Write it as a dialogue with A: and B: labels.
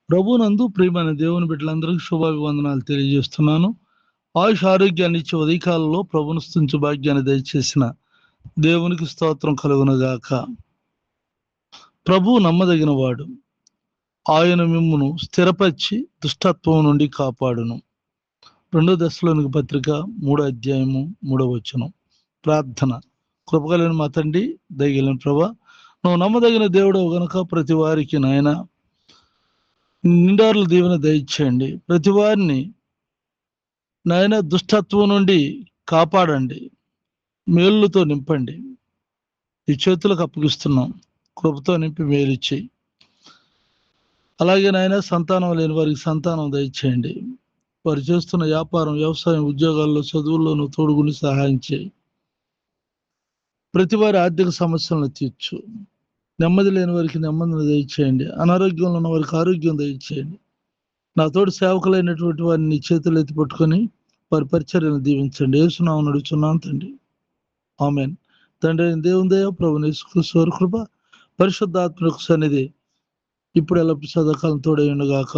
A: ప్రభునందు ప్రియమైన దేవుని బిడ్డలందరికీ శుభాభివందనాలు తెలియజేస్తున్నాను. ఆయుష్ ఆరోగ్యాన్ని ఇచ్చే ఉదయకాలంలో ప్రభును స్తుతించు భాగ్యాన్ని దయచేసిన దేవునికి స్తోత్రం కలుగునగాక. ప్రభు నమ్మదగిన వాడు, ఆయన మిమ్మును స్థిరపరిచి దుష్టత్వం నుండి కాపాడును. 2 దశలోనికి పత్రిక 3వ అధ్యాయము 3వ వచనం. ప్రార్థన. కృపగలిగిన మా తండ్రి, దయగలిగిన ప్రభా, నువ్వు నమ్మదగిన దేవుడవు గనుక ప్రతి వారికి నాయన నిండారుల దీవెన దయచేయండి. ప్రతి వారిని నాయన దుష్టత్వం నుండి కాపాడండి, మేలుతో నింపండి. ఈ చేతులకు అప్పగిస్తున్నాం, కృపతో నింపి మేలిచ్చి. అలాగే నాయన సంతానం లేని వారికి సంతానం దయచేయండి. వారు చేస్తున్న వ్యాపారం, వ్యవసాయం, ఉద్యోగాల్లో, చదువుల్లోనూ తోడుగుని సహాయం చేయి. ప్రతి వారి ఆర్థిక సమస్యలను తీర్చు. నెమ్మది లేని వారికి నెమ్మదిని దయచేయండి. అనారోగ్యంలో ఉన్న వారికి ఆరోగ్యం దయచేయండి. నా తోటి సేవకులైనటువంటి వారిని నీ చేతులు ఎత్తి పట్టుకొని వారి పరిచర్యలను దీవించండి. యేసునామమున అడుగుచున్నాను తండ్రి, ఆమేన్. తండ్రి అయిన దేవుని దయ, ప్రభువైన యేసుక్రీస్తు వారి కృప, పరిశుద్ధాత్మ యొక్క సన్నిధి ఇప్పుడు ఎలా సదాకాలం తోడై ఉండుగాక.